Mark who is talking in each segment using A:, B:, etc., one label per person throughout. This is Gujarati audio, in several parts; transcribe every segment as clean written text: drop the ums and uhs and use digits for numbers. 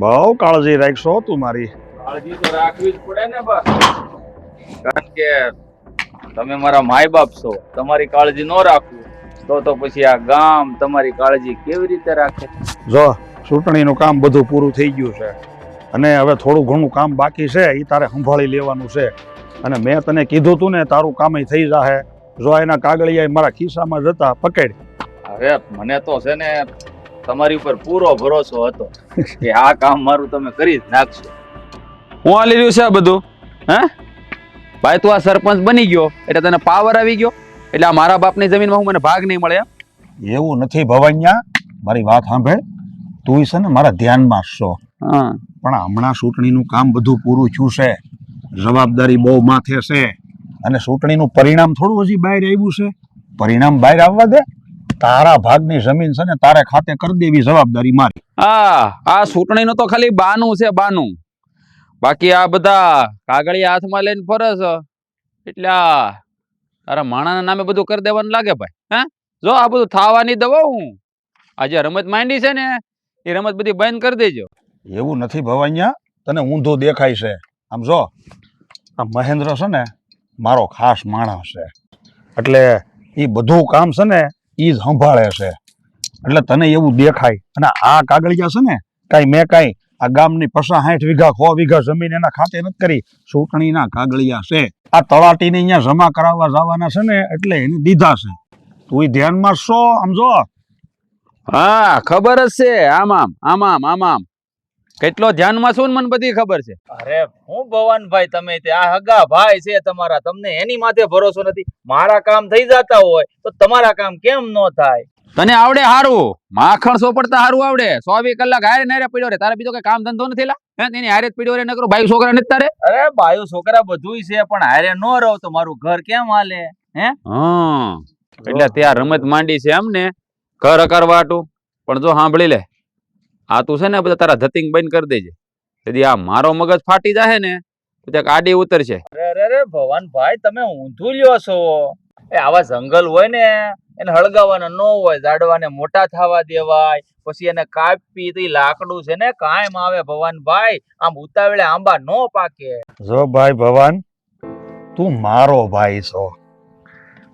A: બહુ કાળજી રાખશો તું મારી.
B: કાળજી તો રાખવી જ પડે ને બસ, કારણ કે તમે મારા માય બાપ છો. તમારી કાળજી ન રાખવું તો પછી આ ગામ તમારી કાળજી કેવી રીતે રાખે?
A: જો ચૂંટણીનું કામ બધું પૂરું થઈ ગયું છે અને હવે થોડું ઘણું કામ બાકી છે, એ તારે સંભાળી લેવાનું છે. અને મેં તને કીધું તું ને તારું કામ થઈ જાહે. જો એના કાગળિયા મારા ખિસ્સામાં જતા પકડ.
B: હવે મને તો છે ને તમારી ઉપર પૂરો ભરોસો હતો કે આ કામ મારું તમે કરી જ નાખશો.
C: હું આલી રહ્યું છે આ બધું? હે ભાઈ, તું આ સરપંચ બની ગયો એટલે તને પાવર આવી ગયો એટલે આ મારા બાપની જમીનમાં હું મને ભાગ નહીં મળે?
A: એવું નથી ભવાનિયા, મારી વાત સાંભળ. તું છે ને મારા ધ્યાનમાં છો, પણ હમણાં ચૂંટણીનું કામ બધું પૂરું થયું છે, જવાબદારી બહુ માથે છે અને ચૂંટણીનું પરિણામ થોડું હજી બહાર આવ્યું છે. પરિણામ બહાર આવવા દે. તારા ભાગની જમીન છે ને તારે ખાતે કરી દેવી જવાબદારી મારી.
C: આ ચૂંટણીનું તો ખાલી બાનું છે, બાનું. બાકી આ બધા કાગળિયા હાથમાં લઈને ફરે છે એટલે તારા માણાના નામે બધું કરી દેવાનું લાગે ભાઈ. હે જો આ બધું થાવાની દવા હું આ જે રમત માંડી છે ને એ રમત બધી બંધ કરી દેજો.
A: એવું નથી ભવાનિયા, તને ઊંધો દેખાય છે. આમ જો આ મહેન્દ્ર છે ને મારો ખાસ માણસ છે, એટલે એ બધું કામ છે ને એ જ સંભાળે છે, એટલે તને એવું દેખાય. અને આ કાગળિયા છે ને મેં કાંઈ આ ગામની 50-60 વીઘા 100 વીઘા જમીન એના ખાતે નથી કરી. ચૂંટણીના કાગળિયા છે, આ તલાટીને અહીંયા જમા કરાવવા જવાના છે ને એટલે એને દીધા છે. તું ધ્યાનમાં છો? આમ જો.
C: હા ખબર જ છે. આમ કેટલો ધ્યાનમાં છું ને મને બધી ખબર છે.
B: અરે હું ભવાનભાઈ, તમે આ હગા ભાઈ છે તમારા, તમને એની માથે ભરોસો નથી? મારા કામ થઈ જતા હોય તો તમારા કામ કેમ ન થાય?
C: તને આવડે હારું, માખણ સોપડતા હારું આવડે. 24 કલાક હારે નારે પડ્યો રે. તારે બીજો કઈ કામ ધંધો નથી લા? તેની હારે જ પડ્યો રે નકરો ભાઈ છોકરા નથી તારે?
B: અરે બાયું છોકરા બધુંય છે, પણ હારે ન રહો તો મારું ઘર કેમ હાલે? હે
C: એટલે ત્યાં રમત માંડી છે એમ ને ઘર અકારવાટું. પણ જો સાંભળી લે, આ તું છે ને બધા તારા ધતિંગ બંધ કરી દેજે. તેથી આ મારો મગજ ફાટી જાય ને તો ત્યાં આડી ઉતરશે.
B: અરે ભવાનભાઈ, તમે ઊંધું લ્યો છો. એ આવા જંગલ હોય ને એને હળગાવાના ન હોય, ઝાડવાને મોટા થવા દેવાય, પછી એને કાપી તો લાકડું છે ને કાયમ આવે. ભવાનભાઈ, આમ ઉતાવળે આંબા ન પાકે.
A: જો ભાઈ ભવાન, તું મારો ભાઈ છો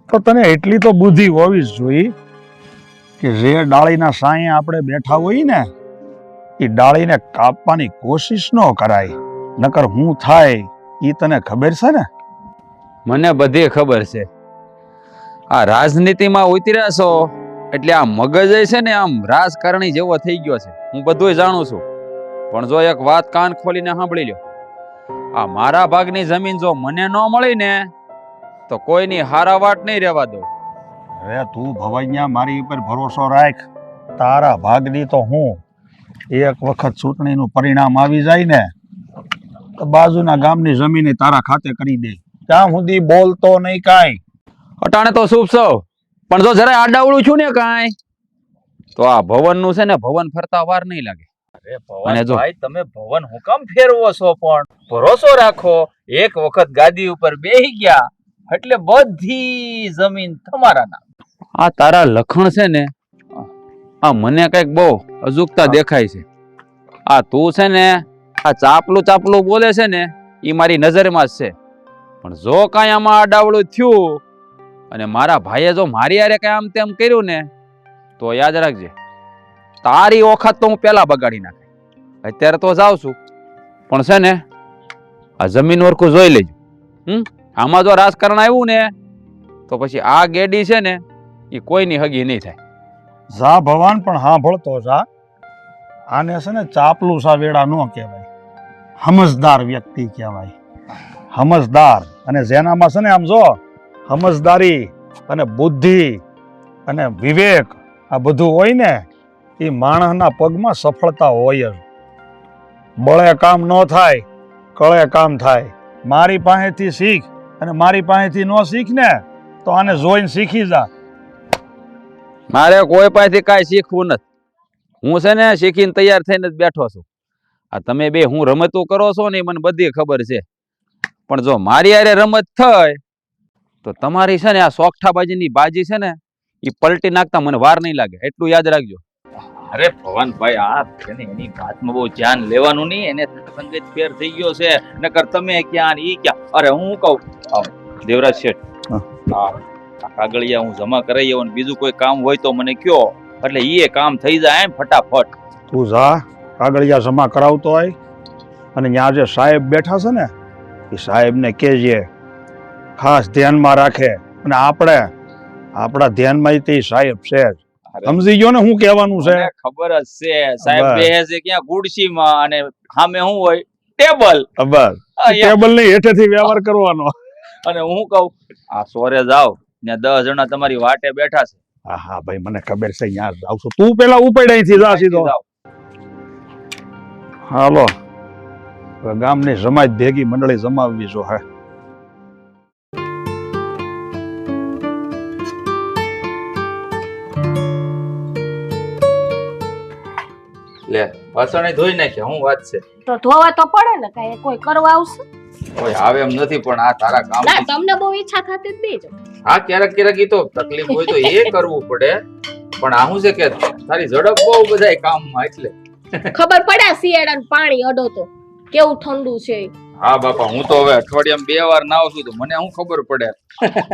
A: તો તને એટલી તો બુદ્ધિ હોવી જ જોઈએ કે જે ડાળીના સાંયે આપણે બેઠા હોય ને એ ડાળીને કાપવાની કોશિશ ન કરાય, નકર હું થાય એ તને ખબર છે ને?
C: મને બધી ખબર છે. આ રાજનીતિમાં ઉતર્યા છો એટલે આ મગજ છે ને આમ રાજકારણી જેવો થઈ ગયો છે. હું બધું જાણું છું, પણ જો એક વાત કાન ખોલીને સાંભળી લ્યો. આ મારા ભાગની જમીન જો મને ન મળી ને તો કોઈની હારા વાટ નહીં રહેવા દઉં.
A: અરે તું ભવાઈયા મારી ઉપર ભરોસો રાખ. તારા ભાગની તો હું એક વખત ચૂંટણીનું પરિણામ આવી જાય ને તો બાજુના ગામની જમીન તારા ખાતે કરી દે. ત્યાં સુધી બોલતો નહીં કાંઈ.
C: અટાણે તો શુભ છો, પણ જો જરા આડાવડું છું ને કાંઈ તો આ ભવનનું છે ને ભવન ફરતા વાર નહીં લાગે.
B: અરે ભવાનભાઈ, તમે ભવન હું કામ ફેરવો છો? પણ ભરોસો રાખો, એક વખત ગાદી ઉપર બેહી ગયા એટલે બધી જમીન તમારા નામ.
C: આ તારા લખણ છે ને આ મને કઈક બહુ અજુકતા દેખાય છે. આ તું છે ને આ ચાપલું બોલે છે ને એ મારી નજરમાં જ છે, પણ જો કાંઈ આમાં આડાવડું થયું અને મારા ભાઈએ જો મારી હારે કઈ આમ તેમ કર્યું ને તો યાદ રાખજે, તારી ઓખાત તો હું પેલા બગાડી નાખે. અત્યારે તો જાઉં છું, પણ છે ને આ જમીન વરખું જોઈ લેજો. આમાં જો રાજકારણ આવ્યું ને તો પછી આ ગેડી છે ને એ કોઈની હગી નહીં થાય.
A: જા ભવાન, પણ સાંભળતો જા. આને છે ને ચાપલુસા વેડા ન કહેવાય, સમજદાર વ્યક્તિ કહેવાય. સમજદાર, અને જેનામાં છે ને આમ જો સમજદારી અને બુદ્ધિ અને વિવેક આ બધું હોય ને એ માણસના પગમાં સફળતા હોય જ. બળે કામ ન થાય, કળે કામ થાય. મારી પાસેથી શીખ, અને મારી પાસેથી ન શીખ ને તો આને જોઈને શીખી જા.
C: મારે કોઈ પાસેથી કાંઈ શીખવું નથી. હું છે ને શીખીને તૈયાર થઈને જ બેઠો છું. આ તમે બે હું રમતું કરો છો ને મને બધી ખબર છે, પણ જો મારી હારે રમત થાય તો તમારી છે ને આ સોગઠાબાજીની બાજી છે ને એ પલટી નાખતા મને વાર નહીં લાગે. એટલું યાદ રાખજો.
B: અરે ભવનભાઈ આ છે ને એની વાતમાં બહુ ધ્યાન લેવાનું નહીં, એને સંગીત ફેર થઈ ગયો છે, નકર તમે ક્યાં ને ઈ ક્યાં. અરે હું કહું દેવરાજ શેઠ,
A: હા.
B: આ કાગળિયા હું જમા કરાવી આવું ને બીજું કોઈ કામ હોય તો મને કયો, એટલે ઈ કામ થઈ જાય એમ ફટાફટ.
A: તું જા કાગળિયા જમા કરાવતો હોય અને ત્યાં જે સાહેબ બેઠા છે ને એ સાહેબને કહેજે ખાસ ધ્યાનમાં રાખે, અને આપણા ધ્યાનમાં તે સાહેબ છે જ. સમજી ગયો ને હું કહેવાનું છે?
B: મને ખબર જ છે સાહેબ
A: બસ.
B: બેહે છે ક્યાં ખુરશીમાં અને સામે શું હોય ટેબલ.
A: બસ ટેબલ ની હેઠેથી વ્યવહાર કરવાનો.
B: અને હું કહું આ સોરે જાવ ત્યાં 10 જણા તમારી વાટે બેઠા છે.
A: હા હા ભાઈ મને ખબર છે, ત્યાં જ આવશો. તું પેલા ઉપાડ અહીંથી જા સીધો.
B: જાઓ.
A: હાલો હવે ગામની સમાજ ભેગી મંડળી જમાવવી જો હે.
B: લે વાસણે ધોઈ નાખ્યા, હું વાત છે?
D: તો ધોવા તો પડે ને, કાંઈ કોઈ કરવા આવશે?
B: કોઈ આવે એમ નથી, પણ આ તારા કામ.
D: ના, તમને બહુ ઈચ્છા થતી જ બેજો.
B: હા ક્યારેક ક્યારેક ઈ તો તકલીફ હોય તો એ કરવું પડે, પણ આ શું છે કે તારી ઝડપ બહુ બધાય કામમાં, એટલે
D: ખબર પડે શિયાળાનું પાણી અડો તો કેવું ઠંડુ છે.
B: હા બાપા, હું તો હવે અઠવાડિયામાં 2 વાર નાવ છું તો મને શું ખબર પડે.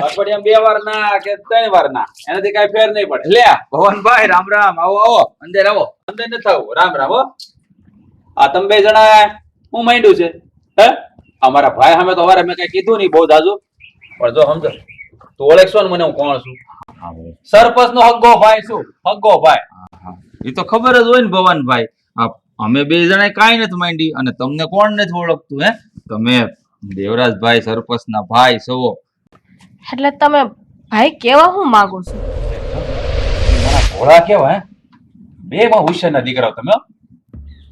B: અઠવાડિયામાં 2 વાર ના કે 3 વાર ના, એનાથી કઈ ફેર નહીં પડે. લે ભવનભાઈ, રામ રામ. આવો આવો, અંદર આવો. અંદર નથી આવું. રામ રામ. હો આ તમે 2 જણા હું માંડ્યું છે હે? અમારા ભાઈ સામે તો વારે મેં કઈ કીધું નહીં બહુ જાજુ, પણ જો સમજો તો ઓળખશો ને મને હું કોણ છું. સરપંચ નો હગ્ગો ભાઈ છું, હગ્ગો ભાઈ. એ તો ખબર જ હોય ને ભવનભાઈ. અમે 2 જણા કાંઈ નથી માંડી, અને તમને કોણ નથી ઓળખતું હે? તમે દેવરાજભાઈ સરપંચ ના ભાઈ છો.
D: એટલે તમે ભાઈ કેવા હું માંગો છો?
B: ભોળા કેવા હે? 2 માં હુશિયારના દીકરાઓ તમે.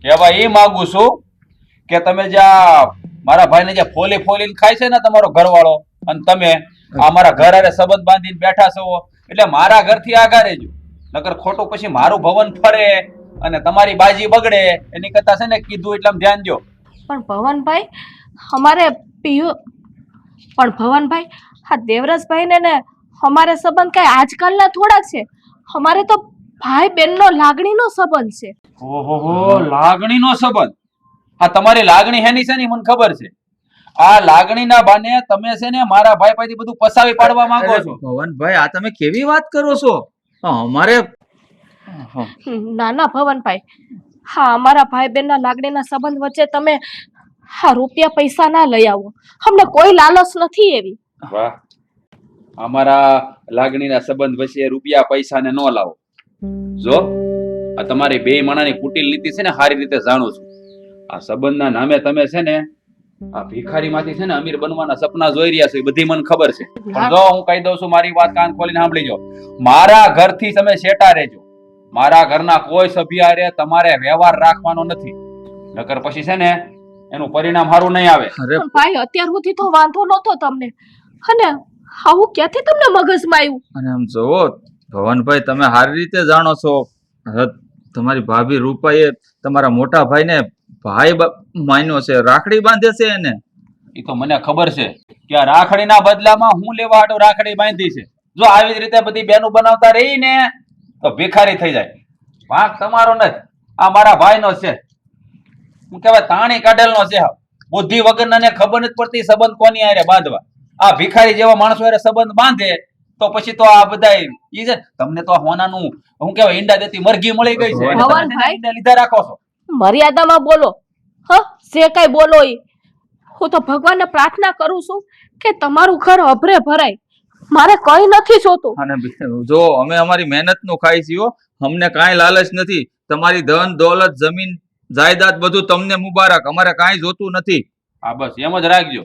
B: કેવા એ માંગુ છું કે તમે જ્યાં મારા ભાઈને જ્યાં ફોલી ફોલીને ખાય છે ને તમારો ઘરવાળો, અને તમે અમારા ઘર હારે સંબંધ બાંધીને બેઠા છો, એટલે મારા ઘરથી આગા રહેજો, નકર ખોટું પછી મારું ભવન ફરે અને તમારી બાજી બગડે. એની કરતા છે ને કીધું એટલે ધ્યાન દો.
D: પણ ભવનભાઈ અમારે પિયુ પણ ભવનભાઈ હા દેવરાજભાઈ ને અમારે સંબંધ કઈ આજકાલના થોડાક છે. અમારે તો ભાઈ બહેનનો લાગણીનો સંબંધ છે.
B: ઓહો, લાગણીનો સંબંધ? હા તમારી લાગણી હેની છે ને મને ખબર છે. આ લાગણીના બાને તમે છે ને મારા ભાઈ પાસેથી બધું પસાવી પાડવા માંગો છો. ભવનભાઈ આ તમે કેવી વાત કરો છો? અમારે
D: ના ના ભવનભાઈ, હા અમારા ભાઈ બહેનના લાગણીના સંબંધ વચ્ચે તમે હા રૂપિયા પૈસા ના લઈ આવો. અમને કોઈ લાલચ નથી એવી.
B: વાહ, અમારા લાગણીના સંબંધ વચ્ચે રૂપિયા પૈસા ને ન લાવો. જો આ તમારી 2 માણાની કુટિલ નીતિ છે ને સારી રીતે જાણું છું. આ સંબંધના નામે તમે છે ને આ ભિખારીમાંથી છે ને અમીર બનવાના સપના જોઈ રહ્યા છો, એ બધી મને ખબર છે. પણ જો હું કહી દઉં છું, મારી વાત કાન ખોલીને સાંભળી જો. મારા ઘરથી તમે શેટા રહેજો. મારા ઘરના કોઈ સભ્ય હારે તમારે વ્યવહાર રાખવાનો નથી, નકર પછી છે ને એનું પરિણામ સારું નહીં આવે.
D: પણ ભાઈ અત્યાર સુધી તો વાંધો નહોતો તમને, અને આવું ક્યાંથી તમને મગજમાં આવ્યું?
B: અને આમ જોવો ભવનભાઈ, તમે સારી રીતે જાણો છો, તમારી ભાભી રૂપાએ તમારા મોટા ભાઈને ભાઈ માન્યો છે, રાખડી બાંધે છે એને. એ તો મને ખબર છે કે આ રાખડીના બદલામાં હું લેવા હાટુ રાખડી બાંધી છે. જો આવી જ રીતે બધી બેનું બનાવતા રહી ને તો ભિખારી થઈ જાય. વાંક તમારો નથી, આ મારા ભાઈનો છે. હું કહેવાય તાણી કાઢેલનો છે. બુદ્ધિ વગરનાને ખબર નથી પડતી સંબંધ કોની હારે બાંધવા. આ ભિખારી જેવા માણસો હારે સંબંધ બાંધે તો પછી તો આ બધા ઈ છે. તમને તો હોનાનું હું કહેવાય ઈંડા દેતી મરઘી મળી ગઈ છે, એટલે તમે તેને ઈંડા લીધા રાખો છો.
D: મર્યાદામાં બોલો. હ જે કઈ બોલો ઈ. હું તો ભગવાનને પ્રાર્થના કરું છું કે તમારું ઘર અભરે ભરાય. મારે કઈ નથી જોતું.
B: અને જો અમે અમારી મહેનતનું ખાઈ છીએ, અમને કાંઈ લાલચ નથી. તમારી ધન દોલત જમીન જાયદાદ બધું તમને મુબારક, અમારે કાંઈ જોતું નથી. હા બસ એમ જ રાખજો.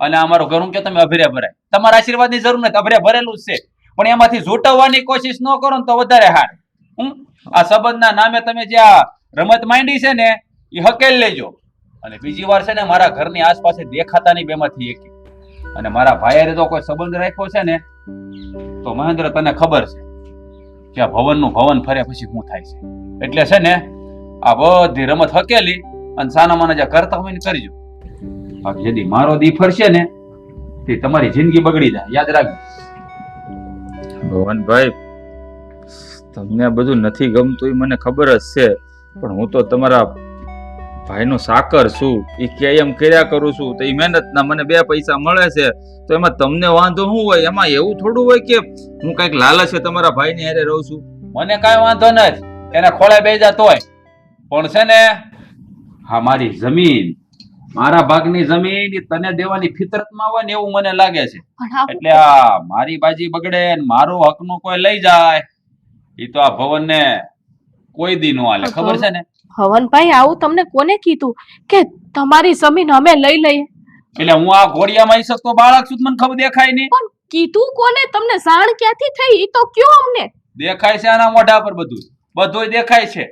B: અને અમારું ઘર હું કે તમે અભરે ભરાય. તમારા આશીર્વાદની જરૂર નથી, અભરે ભરેલું જ છે. પણ એમાંથી ઝૂંટવવાની કોશિશ ન કરો ને તો વધારે હાર. આ સંબંધના નામે તમે જે આ રમત માંડી છે ને એ હકેલ લેજો. અને બીજી વાર છે ને મારા ઘરની આસપાસ દેખાતા નહીં બેમાંથી એક. અને મારા ભાઈએ તો કોઈ સંબંધ રાખ્યો છે ને તો મહેન્દ્ર તને ખબર છે કે આ ભવનનું ભવન ફરે પછી શું થાય છે. એટલે છે ને આ બધી રમત હકેલી અને સાના માના જે કરતા હોય ને કરજો. જેથી મારો દી ફરશે ને તે તમારી જિંદગી બગડી જાય, યાદ રાખજો. ભવનભાઈ તમને આ બધું નથી ગમતું એ મને ખબર જ છે, પણ હું તો તમારા ભાઈનો સાકર છું. એ કે એમ કર્યા કરું છું તો એ મહેનતના મને 2 પૈસા મળે છે, તો એમાં તમને વાંધો શું હોય? એમાં એવું થોડું હોય કે હું કઈક લાલચે તમારા ભાઈની હારે રહું છું.
C: મને કાંઈ વાંધો નથી, એને ખોળે બેસી જા તોય. પણ છે ને, હા મારી જમીન, મારા ભાગની જમીન ઈ તને દેવાની ફિતરતમાં હોય ને એવું મને લાગે છે.
D: પણ આ
C: એટલે આ મારી બાજી બગડે ને મારો હકનો કોઈ લઈ જાય, ઈ તો આ ભવનને કોઈ દી નો હાલે, ખબર છે ને?
D: ભવનભાઈ, આવું તમને કોને કીધું કે તમારી જમીન અમે લઈ લઈએ?
C: એટલે હું આ ઘોડિયામાં ઈસક તો બાળક છું, મને ખબર દેખાય નહીં.
D: પણ કીધું કોને? તમને જાણ ક્યાંથી થઈ? ઈ તો કયો અમને.
C: દેખાય છે આના મોઢા પર બધું દેખાય છે.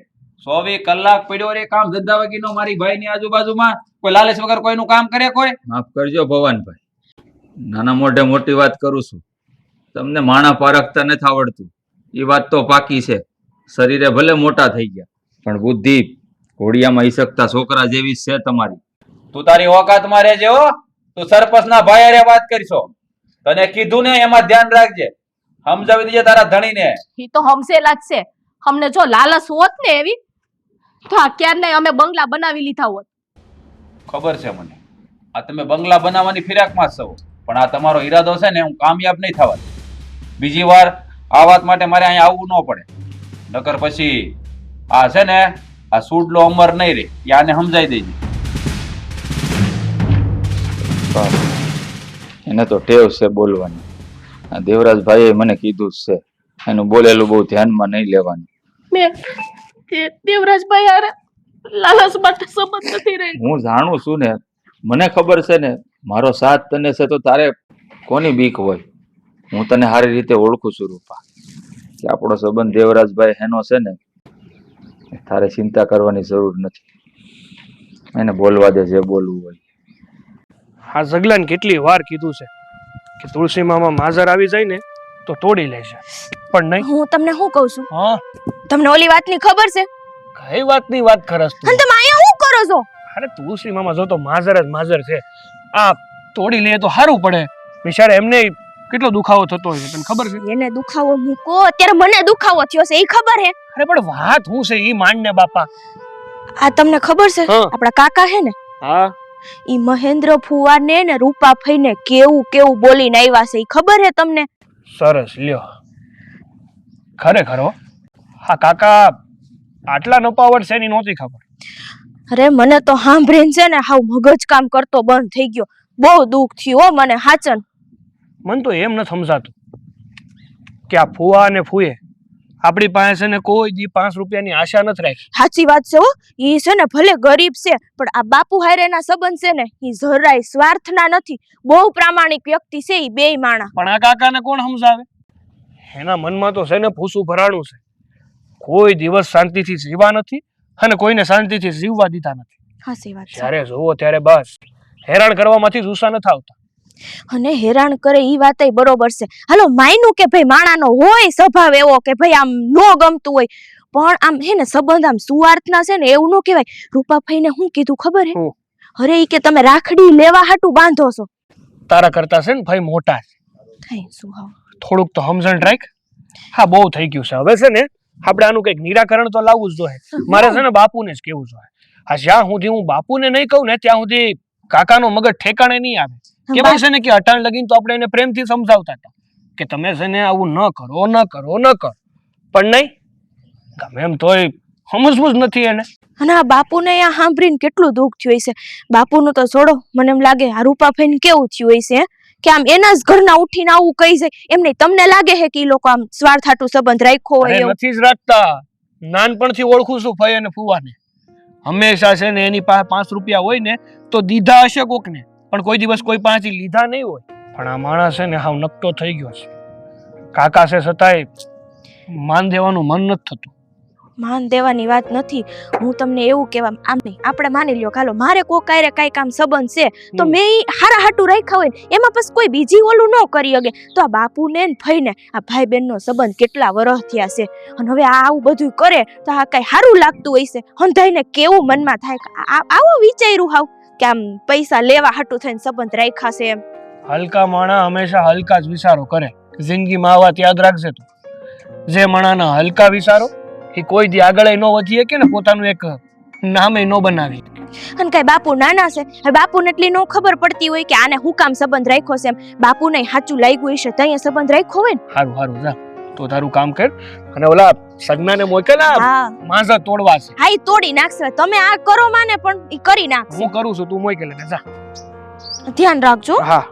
C: 24 કલાક પડ્યો રે કામ ધંધા વગીનો મારી ભાઈની આજુબાજુમાં. કોઈ લાલચ વગર કોઈનું કામ કરે કોઈ?
B: માફ કરજો ભવાનભાઈ, નાના મોઢે મોટી વાત કરું છું. તમને માણા પારખતા નથી આવડતું એ વાત તો પાકી છે. શરીરે ભલે મોટા થઈ ગયા પણ બુદ્ધિ ઘોડિયામાં ઈસકતા છોકરા જેવી જ છે તમારી.
C: તું તારી ઓકાતમાં રહેજે હો. તું સરપંચના ભાઈ હારે વાત કરશો, તને કીધું ને એમાં ધ્યાન રાખજે. સમજાવી દેજે તારા ધણીને.
D: ઈ તો હમસેલા જ છે. અમને જો લાલચ હોત ને એવી, તો આ ક્યારને અમે બંગલા બનાવી લીધા હોત.
C: ખબર છે મને, આ તમે બંગલા બનાવવાની ફિરાકમાં જ છો, પણ આ તમારો ઈરાદો છે ને હું કામયાબ નહીં થવા દઉં. બીજી વાર આ વાત માટે મારે અહીંયા આવવું ન પડે, નકર પછી આ છે ને આ સૂડલો અમર નહીં રે. યાને સમજાઈ દેજે.
B: એને તો ટેવ છે બોલવાની. આ દેવરાજભાઈએ મને કીધું જ છે, એનું બોલેલું બહુ ધ્યાનમાં નહીં લેવાનું.
D: મેં દેવરાજભાઈ યાર લાલચ માટે સંબંધ નથી રહી.
B: હું જાણું છું ને, મને ખબર છે ને, મારો સાથ તને છે તો તારે કોની બીક હોય? હું તને સારી રીતે ઓળખું છું રૂપા, કે આપણો સંબંધ દેવરાજભાઈ એનો છે ને, તારે ચિંતા કરવાની જરૂર નથી. એને બોલવા દે જે બોલવું હોય.
E: આ જગલાને કેટલી વાર કીધું છે કે તુલસી મામા માઝર આવી જાય ને તો તોડી લેશે, પણ નહીં.
F: હું તમને શું કહું છું?
E: હા,
F: તમને ઓલી વાતની ખબર છે?
E: કઈ વાતની વાત કરસ તું?
F: અને તમે અહીંયા શું કરો છો?
E: અરે તુલસી મામા જો તો માઝર જ માઝર છે, આ તોડી લે તો સારું પડે. બિચારા એમને કેટલો દુખાવો થતો હોય છે, તને ખબર છે?
F: એને દુખાવો મૂકો, અત્યારે મને દુખાવો થયો છે, એ ખબર હે?
E: અરે પણ વાત હું છે ઈ માંડ ને બાપા.
F: આ તમને ખબર છે
E: હા.
F: આપણા કાકા હે ને,
E: હા,
F: ઈ મહેન્દ્ર ફુવાને ને રૂપા ફઈને કેવું કેવું બોલીને આવ્યા છે, ઈ ખબર હે તમને?
E: સરસ લ્યો. ખરેખર હો, હા કાકા આટલા નપાવટ છે એની નહોતી ખબર.
F: અરે મને તો સાંભળીને છે ને હાવ મગજ કામ કરતો બંધ થઈ ગયો. બહુ દુઃખ થયું હો મને હાચન.
E: મને તો એમ નથી સમજાતું કે આ ફુવા અને ફુએ આપણી પાસે છે ને કોઈ દી 5 રૂપિયાની આશા નથી રાખી.
F: સાચી વાત છે હો. ઈ છે ને ભલે ગરીબ છે પણ આ બાપુ હારેના સંબંધ છે ને ઈ જરાય સ્વાર્થના નથી. બહુ પ્રામાણિક વ્યક્તિ છે ઈ બેય માણા.
E: પણ આ કાકાને કોણ સમજાવે? એના મનમાં તો છે ને ભૂસું ભરાણું છે. કોઈ દિવસ શાંતિથી જીવા નથી અને કોઈને શાંતિથી જીવવા દીધા નથી.
F: સાચી વાત છે.
E: જ્યારે જોવો ત્યારે બસ હેરાન કરવામાંથી જ ઉષા નથી આવતા.
F: અને હેરાન કરે ઈ વાતય બરોબર છે. હાલો માયનું કે ભાઈ માણાનો હોય સ્વભાવ એવો કે ભાઈ આમ નો ગમતું હોય, પણ આમ હે ને સંબંધ આમ સુવાર્થના છે ને એવું નો કહેવાય. રૂપાભાઈને શું કીધું ખબર હે?
E: હું?
F: અરે ઈ કે તમે રાખડી લેવા હાટુ બાંધો છો.
E: તારા કરતા છે ને ભાઈ મોટા છે,
F: થાય શું હાવ.
E: થોડુંક તો સમજણ રાખ. હા બહુ થઈ ગયું છે, હવે છે ને આપણે આનું કંઈક નિરાકરણ તો લાવવું જ જોઈએ. મારે છે ને બાપુને જ કેવું જોઈએ. આ જ્યાં સુધી હું બાપુને નહીં કહું ને ત્યાં સુધી કાકાનો મગજ ઠેકાણે નહીં આવે. કેવાય છે ને કે અટાણ લગીન તો આપણે એને પ્રેમથી સમજાવતા હતા કે તમે છે ને આવું ન કરો ન કરો ન કરો, પણ નહીં, ગમે એમ તોય સમજવું જ નથી એને.
F: અને આ બાપુને અહીંયા સાંભળીને કેટલું દુઃખ થયું હશે. બાપુનું તો છોડો, મને એમ લાગે આ રૂપાભાઈને કેવું થયું હશે કે આમ એના જ ઘરના ઉઠીને આવું કહી જાય. એમ નહીં, તમને લાગે છે કે ઈ લોકો આમ સ્વાર્થાટુ સંબંધ રાખ્યો હોય
E: અરે
F: એવું?
E: નથી જ રાખતા. નાનપણથી ઓળખું છું ભાઈ અને ફુવાને. હંમેશા છે ને એની પાસે 5 રૂપિયા હોય ને તો દીધા હશે કોકને, પણ કોઈ દિવસ કોઈ પાસેથી લીધા નહીં હોય. પણ આ માણસ છે ને હાવ નકટો થઈ ગયો છે. કાકા છે છતાંય માન દેવાનું મન નથી થતું.
F: માન દેવાની વાત નથી. હું તમને એવું કહેવા, આમ નહીં, આપણે માની લ્યો કાલો મારે કોક હારે કાંઈ કામ સંબંધ છે તો મેં ઈ હારા હાટુ રાખ્યા હોય ને એમાં પછી કોઈ બીજી ઓલું ન કરી શકે. તો આ બાપુને ને ફઈને આ ભાઈ બહેનનો સંબંધ કેટલા વર્ષ થયા છે, અને હવે આ આવું બધું કરે તો આ કાંઈ સારું લાગતું હોય છે? હંધાઈને કેવું મનમાં થાય કે આવો વિચાર્યું હાવ કે આમ પૈસા લેવા હાટુ થઈને સંબંધ રાખ્યા છે એમ.
E: હલકા માણા હંમેશા હલકા જ વિચારો કરે. જિંદગીમાં આ વાત યાદ રાખજે તું. જે માણાના હલકા વિચારો એ કોઈ દી આગળ ન વધી શકે ને પોતાનું એક નામે ન બનાવી.
F: અને કઈ બાપુ નાના છે, હવે બાપુને એટલી નો ખબર પડતી હોય કે આને હું કામ સંબંધ રાખ્યો છે એમ. બાપુને સાચું લાગ્યું હશે તો અહીંયા સંબંધ રાખ્યો હોય ને.
E: હારું હારું જા તો તારું કામ કર અને ઓલા સગનાને મોકલા
F: હા
E: માંઝા તોડવા છે.
F: હા ઈ તોડી નાખશે. તમે આ કરો માને પણ ઈ કરી નાખશે.
E: હું કરું છું તું મોકલે ને જા.
F: ધ્યાન રાખજો.
E: હા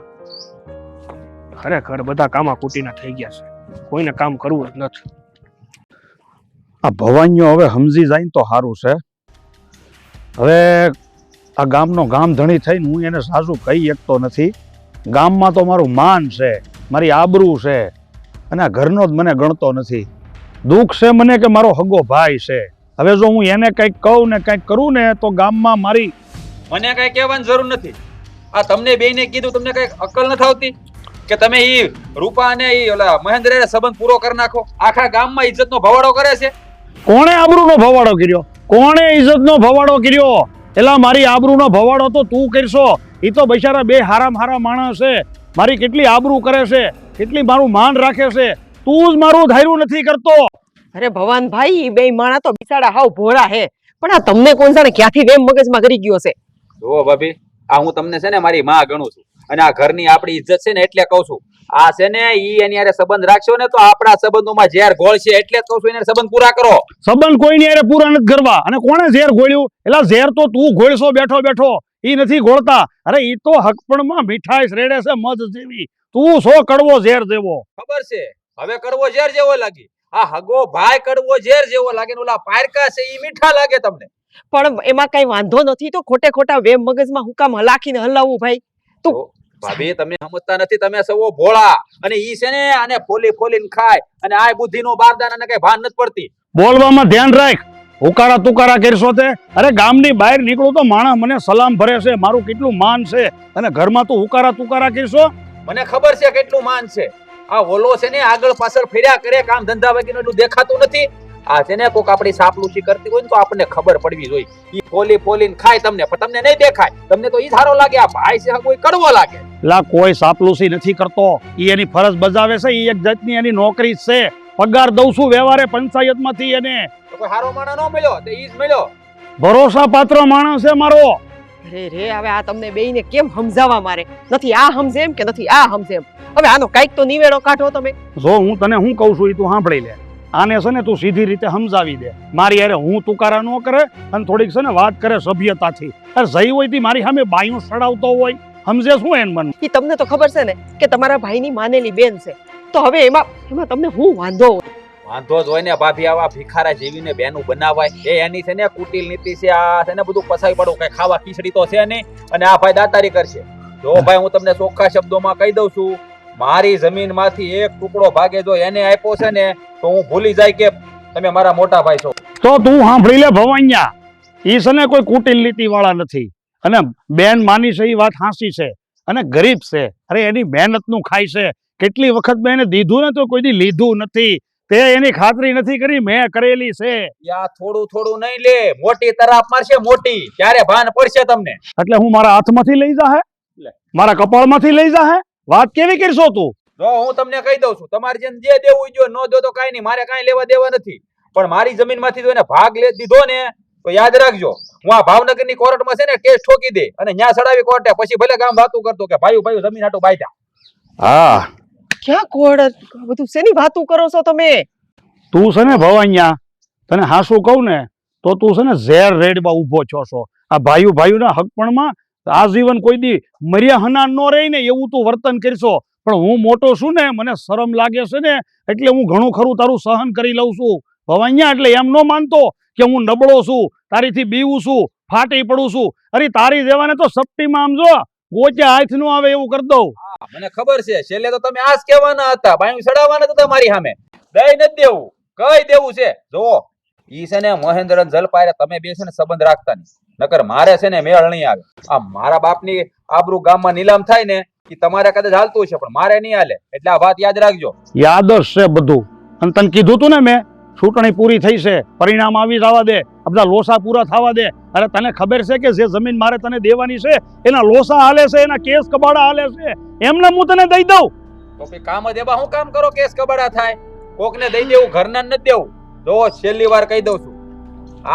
E: ખરેખર બધા કામા કુટીના થઈ ગયા છે, કોઈને કામ કરવું જ નથી.
A: આ ભવાનીઓ હવે સમજી જાય ને તો સારું છે. હવે આ ગામનો ગામ ધણી થઈને હું એને સાસુ કહી શકતો નથી. ગામમાં તો મારું માન છે, મારી આબરૂ છે, અને આ ઘરનો જ મને ગણતો નથી. દુઃખ છે મને કે મારો હગો ભાઈ છે. હવે જો હું એને કંઈક કહું ને કંઈક કરું ને તો ગામમાં મારી
C: મને કઈ કહેવાની જરૂર નથી. આ તમને બેયને કીધું, તમને કઈ અક્કલ નથી આવતી કે તમે ઈ રૂપા અને ઈ ઓલા મહેન્દ્ર સંબંધ પૂરો કરી નાખો? આખા ગામમાં ઇજ્જતનો ભવાડો કરે છે.
A: કોણે આબરૂનો ભવાડો કર્યો? કોણે ઇજ્જતનો ભવાડો કર્યો? એલા મારી આબરૂનો ભવાડો તો તું કરશો. એ તો બિચારા બે હારામ હારા માણસ છે, મારી કેટલી આબરૂ કરે છે, કેટલી મારું માન રાખે છે. તું જ મારું ધાર્યું નથી કરતો.
G: અરે ભવાન ભાઈ, ઈ બે માણા તો બિચારા હાવ ભોળા હે, પણ આ તમને કોણ જાણે ક્યાંથી વેમ મગજમાં કરી ગયો છે.
C: જો ભાભી, આ હું તમને છે ને મારી માં ગણું છું, અને આ ઘરની આપણી ઇજ્જત છે ને એટલે કહું છું. આ છે ને ઈ એની હારે સંબંધ રાખશો ને તો આપણા સંબંધોમાં ઝેર ઘોળશે, એટલે જ કહું છું એને સંબંધ પૂરા કરો.
A: સંબંધ કોઈની હારે પૂરા નથી કરવા. અને કોણે ઝેર ઘોળ્યું? એલા ઝેર તો તું ઘોળશો બેઠો બેઠો, ઈ નથી ઘોળતા. અરે ઈ તો હકપણમાં મીઠાઈ રેડે છે મધ જેવી. તું સો કડવો ઝેર જેવો.
C: ખબર છે હવે કડવો ઝેર જેવો લાગે. આ હગો ભાઈ કડવો ઝેર જેવો લાગે ને ઓલા પારકા છે ઈ મીઠા લાગે તમને.
G: પણ એમાં કઈ વાંધો નથી તો ખોટે ખોટા વેમ મગજમાં હું કામ હલાખીને હલાવવું ભાઈ? તું
C: ભાભી તમે સમજતા નથી, તમે સૌ ભોળા, અને ઈ છે ને આને ફોલી ફોલીને ખાય, અને આ બુદ્ધિનો બારદાન અને કઈ ભાન નથી પડતી.
A: બોલવામાં ધ્યાન રાખ. હુકારા તુકારા કરશો તે? અરે ગામની બહાર નીકળું તો માણસ મને સલામ ભરે છે, મારું કેટલું માન છે, અને ઘરમાં તું હુકારા તુકારા કરશો?
C: મને ખબર છે કેટલું માન છે. આ ઓલો છે ને આગળ પાછળ ફેર્યા કરે, કામ ધંધા વગેરે એટલું દેખાતું નથી. આ છે ને કોક આપણી સાપલુસી કરતી હોય ને તો આપણને ખબર પડવી જોઈએ. ઈ ફોલી ફોલીને ખાય તમને, પણ તમને નહીં દેખાય. તમને તો ઈ ધારો લાગે આ ભાઈ છે કોઈ કડવો લાગે.
A: લા કોઈ સાપલુસી નથી કરતો. ઈ એની ફરજ બજાવે છે, ઈ એક જાતની એની નોકરી જ છે. પગાર દઉં છું વ્યવહારે પંચાયતમાંથી એને.
C: તો કોઈ હારો માણસ ન મળ્યો તો ઈ જ મળ્યો.
A: ભરોસા પાત્ર માણસ છે મારો.
G: રે રે, હવે આ તમને બેયને કેમ સમજાવવા મારે? નથી આ સમજે એમ કે નથી આ સમજે એમ? હવે આનો કાઈક તો નિવેડો કાઢો તમે.
A: જો હું તને હું કહું છું એ તું સાંભળી લે. આને છે ને તું સીધી રીતે સમજાવી દે. મારી યારે હું તુકારા ન કરે અને થોડીક છે ને વાત કરે સભ્યતાથી. અરે જઈ હોય તી મારી સામે બાયું સડાવતો હોય, સમજે શું એન મન?
G: ઈ તમને તો ખબર છે ને કે તમારા ભાઈની માનેલી બેન છે, તો હવે એમાં તમને હું વાંધો હોય?
C: વાંધો જ હોય ને ભાભી, આવા ભિખારા જેવીને બેનું બનાવાય. એ એની છે ને કુટિલ નીતિ છે, આ છે ને બધું પસાવી પડું, કઈ ખાવા ખીચડી તો છે નહીં, અને આ ભાઈ દાતારી કરશે. જો ભાઈ હું તમને ચોખ્ખા શબ્દોમાં કહી દઉં છું, મારી જમીનમાંથી એક ટુકડો ભાગે જો એને આપ્યો છે ને તો હું ભૂલી જાય કે તમે મારા મોટા ભાઈ છો.
A: તો તું સાંભળી લે ભવાનિયા, ઈ છે ને કોઈ કુટિલ નીતિ વાળા નથી, અને બેન માની છે એ વાત હાંસી છે, અને ગરીબ છે. અરે એની મહેનતનું ખાય છે. કેટલી વખત મેં એને દીધું ને તો કોઈ દી લીધું નથી. તે એની ખાતરી નથી કરી, મેં કરેલી છે.
C: યા થોડું થોડું નહીં લે, મોટી તરાપ મારશે મોટી, ત્યારે ભાન પડશે તમને.
A: એટલે હું મારા હાથમાંથી લઈ જાહે? મારા કપાળમાંથી લઈ જાહે? વાત કેવી કરશો તું?
C: જો હું તમને કહી દઉં છું, તમારે જેને જે દેવું જો ન દો તો કાઈ નહીં, મારે કાઈ લેવા દેવા નથી. પણ મારી જમીનમાંથી જો એને ભાગ લે દીધો ને તો યાદ રાખજો, હું આ ભાવનગરની કોર્ટમાં છે ને કેસ ઠોકી દે, અને ન્યા સડાવી કોર્ટે, પછી ભલે ગામ વાતું કરતો કે ભાઈ ભાઈ જમીન હાટો બાયધા.
A: હા,
G: ક્યાં કોડ બધું શેની વાતું કરો છો તમે?
A: તું છે ને ભવાનિયા, તને હાસું કહું ને તો તું છે ને ઝેર રેડમાં ઊભો છો છો. આ ભાઈઓના હકપણમાં આજીવન કોઈ દી મર્યા હના ન રહી ને એવું તું વર્તન કરશો. પણ હું મોટો છું ને, મને શરમ લાગે છે ને, એટલે હું ઘણું ખરું તારું સહન કરી લઉં છું ભવાનિયા. એટલે એમ ન માનતો કે હું નબળો છું, તારીથી બીવું છું, ફાટી પડું છું. અરે તારી જેવાને તો સપટીમાં આમ જો ગોચે હાથ નો આવે એવું કરી દઉં.
C: મને ખબર છે, છેલ્લે તો તમે આ જ કહેવાના હતા, બાયું સડાવવાના હતા મારી સામે. દઈ નથી દેવું, કઈ દેવું છે. જો ઈ છે ને મહેન્દ્ર જલપાયરે તમે બે છે ને સંબંધ રાખતા નહીં, નકર મારે છે ને મેળ નહીં આવે. આ મારા બાપની આબરૂ ગામમાં નીલામ થાય ને ઈ તમારે કદાચ હાલતું છે, પણ મારે નહીં હાલે. એટલે આ વાત યાદ રાખજો.
A: યાદ જ છે બધું. અને તને કીધું તું ને મેં, ચૂંટણી પૂરી થઈ છે, પરિણામ આવી જવા દે, આ બધા લોસા પૂરા થવા દે. અરે તને ખબર છે કે જે જમીન મારે તને દેવાની છે એના લોસા હાલે છે, એના કેસ કબાડા હાલે છે, એમને હું તને દઈ દઉં.
C: તો કામ જ એવા હું કામ કરો કેસ કબાડા થાય?
B: કોકને દઈ દેવું, ઘરના નથી દેવું. જો છેલ્લી વાર કહી દઉં છું,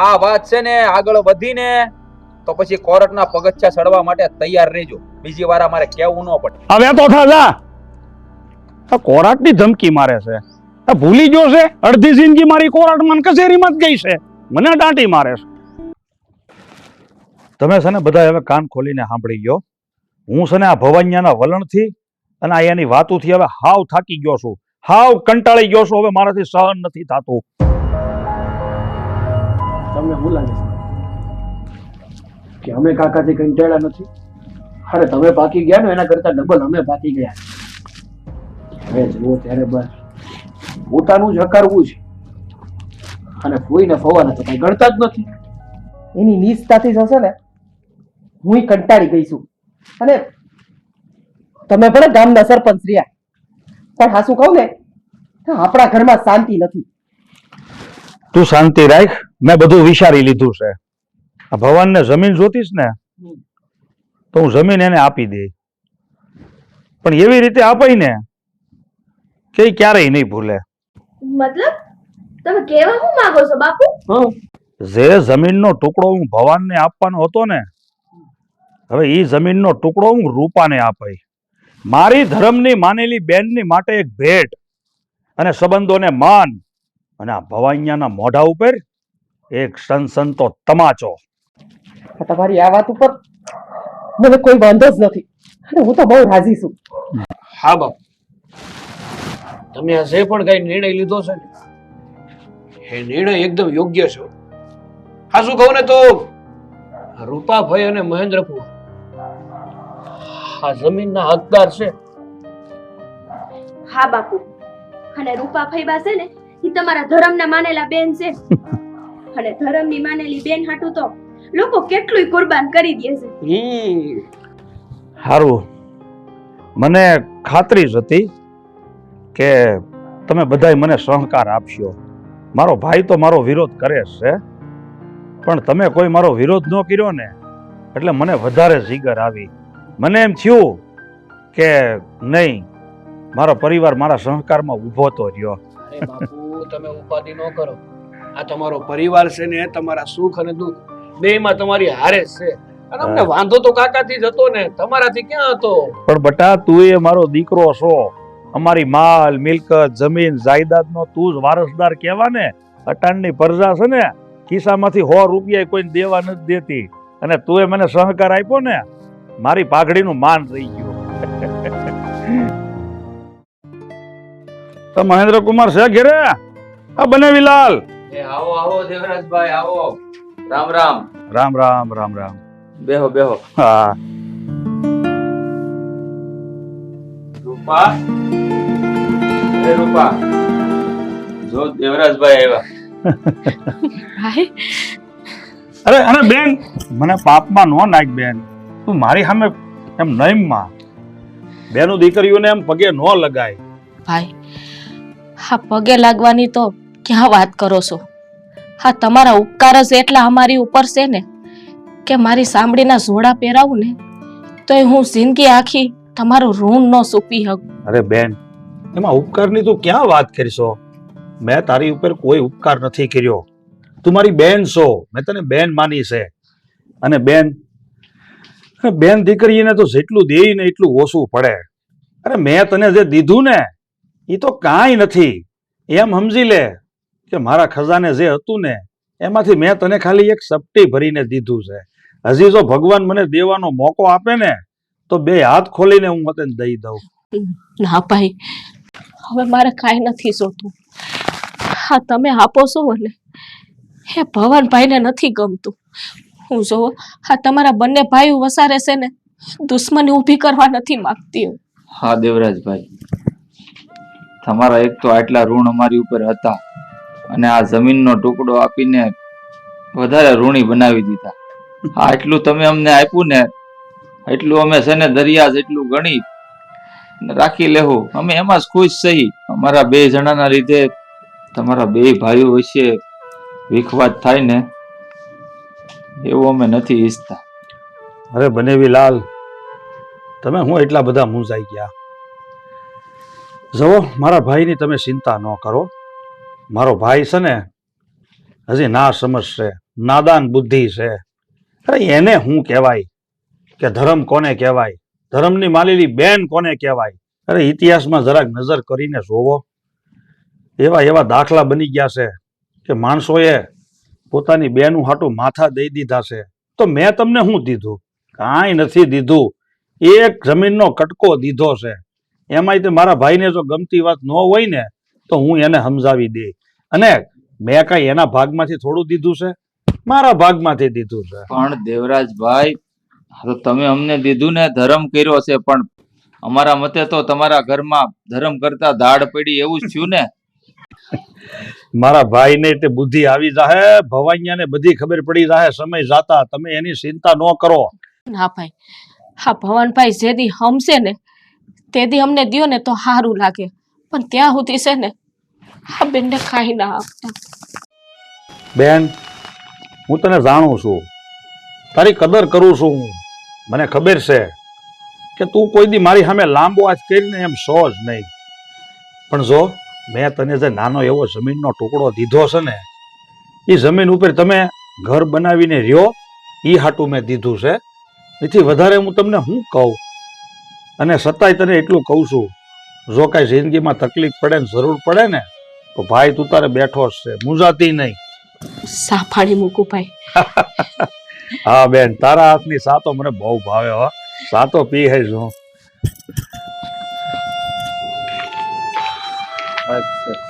B: આ વાત છે ને આગળ વધીને તો પછી કોર્ટના પગથિયા ચડવા માટે તૈયાર રહેજો. બીજી વાર અમારે કેવું ન પડે.
A: હવે તો થા જા. આ કોરાટની ધમકી મારે છે. આ ભૂલી ગયો છે અડધી જિંદગી મારી કોરાટમાં કચેરીમાં જ ગઈ છે. મને દાંટી મારે છે. તમે છે ને બધા હવે કાન ખોલીને સાંભળી ગયો. હું છે ને આ ભવાનિયાના વલણથી અને આ એની વાતોથી હવે હાવ થાકી ગયો છું, હાવ કંટાળી ગયો છું. હવે મારાથી સહન નથી થતું.
E: તમને શું લાગે છે કે અમે કાકાથી કંટાળ્યા નથી? અરે તમે પાકી ગયા ને એના કરતા ડબલ અમે પાકી ગયા. હવે જુઓ ત્યારે બસ પોતાનું જ હકારવું છે અને ફૂઈને ફવાના તો કઈ ગણતા જ નથી.
G: એની નીચતાથી જશે ને હું કંટાળી ગઈ છું. અને તમે પણ ગામના સરપંચ રહ્યા, પણ હાસું કહું ને આપણા ઘરમાં શાંતિ નથી.
A: તું શાંતિ રાખ, મેં બધું વિચારી લીધું છે. આ ભવાનને જમીન જોતીશ ને તો હું જમીન એને આપી દે, પણ એવી રીતે આપાય ને કે ઈ ક્યારેય નહીં ભૂલે.
F: મતલબ તમે કેવા શું માંગો છો બાપુ?
A: જે જમીનનો ટુકડો હું ભવાનને આપવાનો હતો ને, હવે ઈ જમીનનો ટુકડો હું રૂપાને આપાય. મારી ધર્મની માનેલી બેનની માટે એક ભેટ અને સંબંધોને માન, અને આ ભવાનિયાના મોઢા ઉપર એક સનસનતો તમાચો.
G: તમારી આ વાત ઉપર મને કોઈ વાંધો જ નથી અને હું તો બહુ રાજી છું.
E: હા બાપ, તમે આ જે પણ કઈ નિર્ણય લીધો છે ને એ નિર્ણય એકદમ યોગ્ય છે. આ શું કહું ને તો રૂપાભાઈ અને મહેન્દ્રપુર આ જમીનના હકદાર છે.
F: હા બાપુ, અને રૂપાભાઈ બા છે ને એ તમારા ધર્મના માનેલા બેન છે. અને ધર્મની માનેલી બેન હાટુ તો લોકો કેટલુંય કુરબાન કરી દે છે.
A: સારું, મને ખાતરી જ હતી કે તમે બધાય મને સહકાર આપશો. મારો ભાઈ તો મારો વિરોધ કરે છે, પણ તમે કોઈ મારો વિરોધ ન કર્યો ને એટલે મને વધારે જીગર આવી. મને એમ થયું કે નહીં, મારો પરિવાર મારા સહકારમાં ઊભો તો રહ્યો.
E: અરે બાપુ, તમે ઉપાધિ ન કરો. આ તમારો પરિવાર છે ને તમારા સુખ અને દુઃખ બેયમાં તમારી હારે જ છે. અને અમને વાંધો તો કાકાથી જ હતો ને, તમારાથી ક્યાં હતો?
A: પણ બટા, તું એ મારો દીકરો છો. અમારી માલ મિલકત જમીન જાયદાદનો તું જ વારસદાર કહેવા ને. અટાણની પ્રજા છે ને ખિસ્સામાંથી 100 રૂપિયા કોઈને દેવા નથી દેતી, અને તું મને સહકાર આપ્યો ને, મારી પાઘડીનું માન રહી ગયું. તો મહેન્દ્ર કુમાર છે ઘેરે? આ બનેવીલાલ.
B: એ આવો આવો દેવરાજભાઈ, આવો. રામ રામ.
A: રામ રામ રામ રામ.
B: બેહો બેહો.
A: હા.
B: રૂપા, એ રૂપા, જો દેવરાજભાઈ આવ્યા.
D: ભાઈ
A: અરે અરે બેન, મને પાપમાં નો નાખ બેન. તું મારી સામે એમ નયમમાં બેનું દીકરીઓને એમ પગે નો લગાય.
D: ભાઈ, હા પગે લાગવાની તો ક્યાં વાત કરો છો? હા તમારા ઉપકાર જ એટલા અમારી ઉપર છે ને કે મારી સાંભળીના જોડા પહેરાવું ને તો હું જિંદગી આખી તમારું ઋણ ન ચૂકવી શકું.
A: અરે બેન, એમાં ઉપકારની તું ક્યાં વાત કરીશો? મેં તારી ઉપર કોઈ ઉપકાર નથી કર્યો. તું મારી બેન છો, મેં તને બેન માની છે. અને બેન દીકરીને તો જેટલું દે ને એટલું ઓછું પડે. અરે મેં તને જે દીધું ને એ તો કાંઈ નથી. એમ સમજી લે કે મારા ખજાને જે હતું ને એમાંથી મેં તને ખાલી એક સપટી ભરીને દીધું છે. હજી જો ભગવાન મને દેવાનો મોકો આપે ને તો 2 હાથ ખોલીને હું તને દઈ દઉં.
D: ના ભાઈ, હવે મારે કાંઈ નથી જોતું. હા તમે આપો છો ને હે ભવનભાઈને નથી ગમતું. હું જોવો, હા તમારા બંને ભાઈઓ વસારે છે ને દુશ્મની ઊભી કરવા નથી માંગતી હું.
B: હા દેવરાજભાઈ, તમારા એક તો આટલા ઋણ અમારી ઉપર હતા અને આ જમીનનો ટુકડો આપીને વધારે ઋણી બનાવી દીધા. આટલું તમે અમને આપ્યું ને એટલું અમે છે ને દરિયા જેટલું ગણી રાખી લેવું. અમે એમાં જ ખુશ છીએ. અમારા 2 જણાના લીધે તમારા 2 ભાઈઓ વચ્ચે વિખવાદ થાય ને એવું અમે નથી ઈચ્છતા.
A: અરે બનેવીલાલ, તમે હું એટલા બધા મૂંઝાઈ ગયા? જુઓ મારા ભાઈની તમે ચિંતા ન કરો. મારો ભાઈ છે ને હજી ના સમજશે, નાદાન બુદ્ધિ છે. અરે એને શું કહેવાય કે ધર્મ કોને કહેવાય, ધર્મની માલેલી બેન કોને કહેવાય? અરે ઇતિહાસમાં જરાક નજર કરીને જોવો, એવા એવા દાખલા બની ગયા છે કે માણસોએ પોતાની બેનું હાટું માથા દઈ દીધા છે. તો મેં તમને શું દીધું? કાંઈ નથી દીધું. એક જમીનનો કટકો દીધો છે. એમાંય તે મારા ભાઈને જો ગમતી વાત ન હોય ને તો હું એને સમજાવી દે. અને મેં કાંઈ એના ભાગમાંથી થોડું દીધું છે, મારા ભાગમાંથી દીધું છે.
B: પણ દેવરાજભાઈ, આ તો તમે અમને દીધું ને, ધર્મ કર્યો છે, પણ અમારા મતે તો તમારા ઘરમાં ધર્મ કરતા દાઢ પડી એવું જ થયું ને.
A: મારા ભાઈને તે બુદ્ધિ આવી જાહે, ભવાઈયાને બધી ખબર પડી જાહે સમય જાતા. તમે એની ચિંતા ન કરો.
D: ના ભાઈ, હા ભવનભાઈ જેદી હમશે ને તેદી અમને દ્યો ને તો સારું લાગે, પણ ત્યાં સુધી છે ને આ બેનને ખાઈ ના આપતા.
A: બેન, હું તને જાણું છું, તારી કદર કરું છું હું. મને ખબર છે કે તું કોઈ દી મારી સામે લાંબો હાથ કરીને એમ સો જ નહીં. પણ જો મેં તને જે નાનો એવો જમીનનો ટુકડો દીધો છે ને, એ જમીન ઉપર તમે ઘર બનાવીને રહ્યો, એ હાટું મેં દીધું છે. એથી વધારે હું તમને શું કહું? અને છતાંય તને એટલું કહું છું, જો કાંઈ જિંદગીમાં તકલીફ પડે ને જરૂર પડે ને તો ભાઈ તું તારે બેઠો જ છે, મૂંઝાતી નહીં.
D: સાફાળી મૂકું ભાઈ.
A: હા બેન, તારા હાથની સા તો મને બહુ ભાવે હો. સા તો પી હે છું.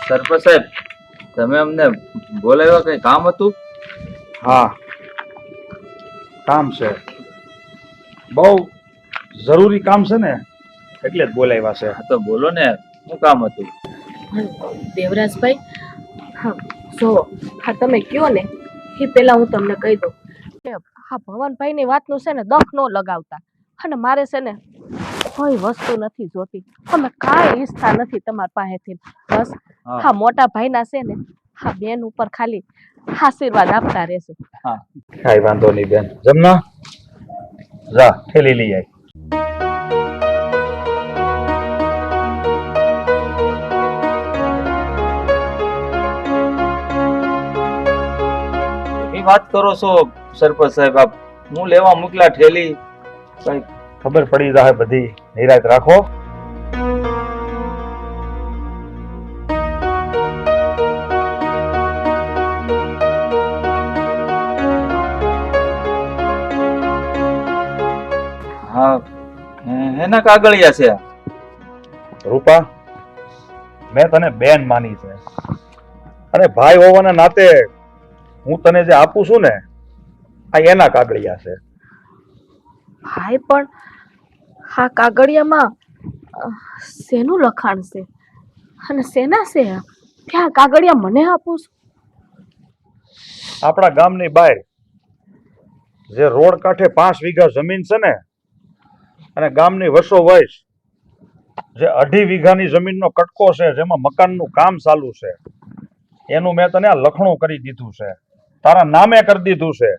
B: સરપંચ સાહેબ, તમે અમને બોલાવ્યા, કઈ કામ હતું?
A: હા, કામ છે, બહુ જરૂરી કામ છે ને, એટલે જ બોલાવ્યા છે.
B: હા તો બોલો ને, શું કામ હતું?
D: દેવરાજભાઈ, હા જો હા તમે કયો ને એ પેલા હું તમને કહી દઉં કે હા ભવનભાઈની વાતનું છે ને દખ ન લગાવતા. અને મારે છે ને કોઈ વસ્તુ નથી જોતી, અમે કાંઈ ઈચ્છતા નથી તમારી પાસેથી. બસ હા મોટા ભાઈના છે ને હા બેન ઉપર ખાલી આશીર્વાદ આપતા રહેશું.
A: કાંઈ વાંધો નહીં બેન. જમના જા, ઠેલી લઈ આય.
B: એ વાત કરો છો સરપંચ સાહેબ, આપ હું લેવા મોકલા ઠેલી?
A: કઈ ખબર પડી જાય બધી, નિરાત રાખો.
B: હા, એના કાગળિયા છે.
A: રૂપા, મેં તને બેન માની છે, અને ભાઈ હોવાના નાતે હું તને જે આપું છું ને આ એના કાગળિયા છે.
D: ભાઈ પણ હા કાગળિયામાં શેનું લખાણ છે અને શેના છે? ત્યાં કાગળિયા મને આપું છું?
A: આપણા ગામની બહાર જે રોડ કાંઠે 5 વીઘા જમીન છે ને, અને ગામની વસો વયસ જે 2.5 વીઘાની જમીનનો કટકો છે, જેમાં મકાનનું કામ ચાલુ છે, એનું મેં તને આ લખણું કરી દીધું છે, તારા નામે કરી દીધું છે.